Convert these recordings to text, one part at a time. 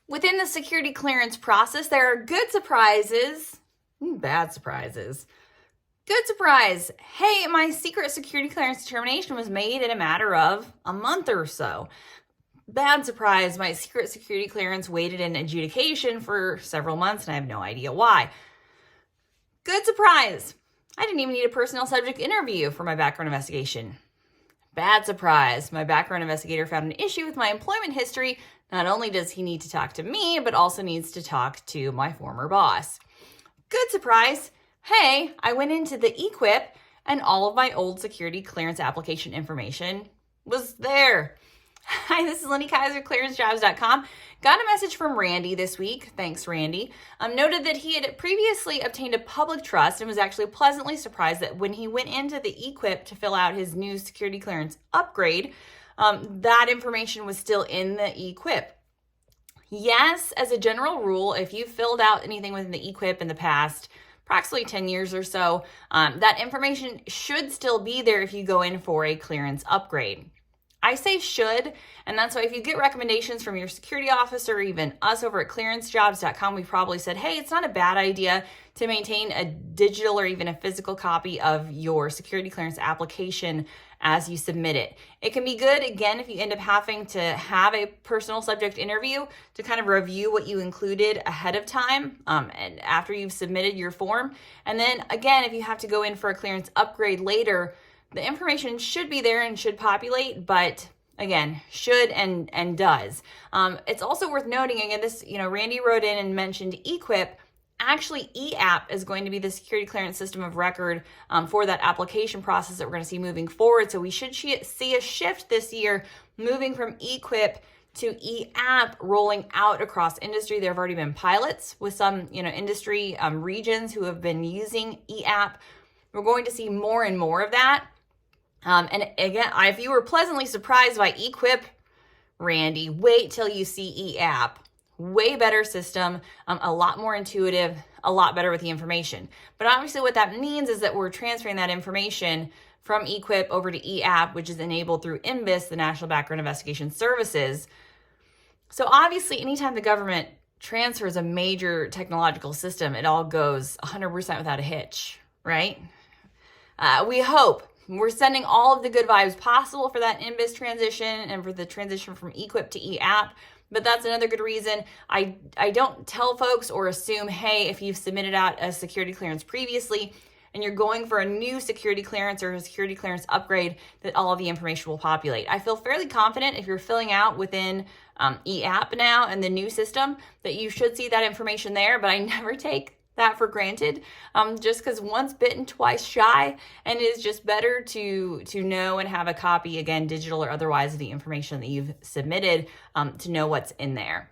Within the security clearance process, there are good surprises, bad surprises. Good surprise. Hey, my secret security clearance determination was made in a matter of a month or so. Bad surprise, my secret security clearance waited in adjudication for several months and I have no idea why. Good surprise. I didn't even need a personnel subject interview for my background investigation. Bad surprise. My background investigator found an issue with my employment history. Not only does he need to talk to me, but also needs to talk to my former boss. Good surprise. Hey, I went into the eQIP and all of my old security clearance application information was there. Hi, this is Lenny Kaiser, ClearanceJobs.com. Got a message from Randy this week. Thanks, Randy. Noted that he had previously obtained a public trust and was actually pleasantly surprised that when he went into the eQIP to fill out his new security clearance upgrade, that information was still in the eQIP. Yes, as a general rule, if you filled out anything within the eQIP in the past, approximately 10 years or so, that information should still be there if you go in for a clearance upgrade. I say should, and that's why if you get recommendations from your security officer or even us over at ClearanceJobs.com, we probably said, hey, it's not a bad idea to maintain a digital or even a physical copy of your security clearance application as you submit it. It can be good, again, if you end up having to have a personal subject interview to kind of review what you included ahead of time and after you've submitted your form. And then again, if you have to go in for a clearance upgrade later, the information should be there and should populate, but again, should and does. It's also worth noting, again, this, Randy wrote in and mentioned eQIP. Actually, eApp is going to be the security clearance system of record for that application process that we're going to see moving forward. So we should see a shift this year moving from eQIP to eApp rolling out across industry. There have already been pilots with some, industry regions who have been using eApp. We're going to see more and more of that. And again, if you were pleasantly surprised by eQIP, Randy, wait till you see eApp. Way better system, a lot more intuitive, a lot better with the information. But obviously what that means is that we're transferring that information from eQIP over to eApp, which is enabled through NBIS, the National Background Investigation Services. So obviously anytime the government transfers a major technological system, it all goes 100% without a hitch, right? We hope. We're sending all of the good vibes possible for that NBIS transition and for the transition from eQIP to eApp. But that's another good reason. I don't tell folks or assume, hey, if you've submitted out a security clearance previously and you're going for a new security clearance or a security clearance upgrade, that all of the information will populate. I feel fairly confident if you're filling out within eApp now and the new system that you should see that information there, but I never take that for granted, just because once bitten, twice shy, and it is just better to know and have a copy, again, digital or otherwise, of the information that you've submitted to know what's in there.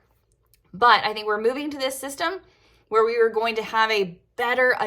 But I think we're moving to this system where we are going to have a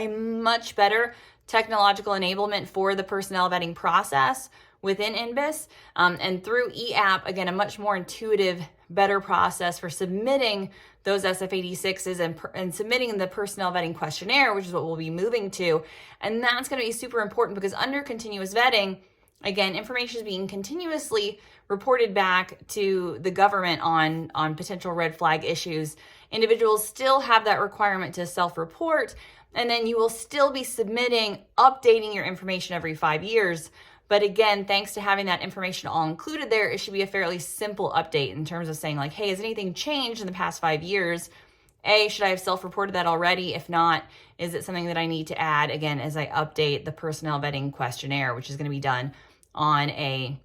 much better technological enablement for the personnel vetting process within NBIS, and through eApp, again, a much more intuitive, better process for submitting those SF-86s and submitting the personnel vetting questionnaire, which is what we'll be moving to. And that's going to be super important because under continuous vetting, again, information is being continuously reported back to the government on potential red flag issues. Individuals still have that requirement to self-report, and then you will still be updating your information every 5 years. But again, thanks to having that information all included there, it should be a fairly simple update in terms of saying like, hey, has anything changed in the past 5 years? Should I have self-reported that already? If not, is it something that I need to add again as I update the personnel vetting questionnaire, which is going to be done on a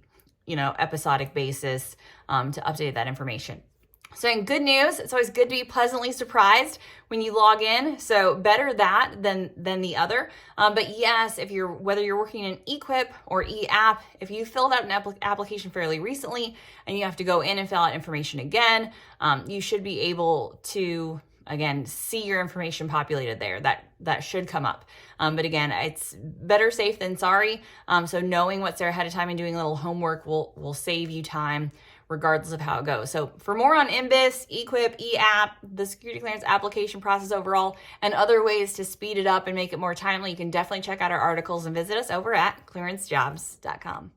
episodic basis to update that information. So in good news, it's always good to be pleasantly surprised when you log in. So better that than the other. But yes, whether you're working in eQIP or eApp, if you filled out an application fairly recently and you have to go in and fill out information again, you should be able to, again, see your information populated there. That should come up. But again, it's better safe than sorry. So knowing what's there ahead of time and doing a little homework will save you time regardless of how it goes. So for more on NBIS, eQIP, eApp, the security clearance application process overall, and other ways to speed it up and make it more timely, you can definitely check out our articles and visit us over at ClearanceJobs.com.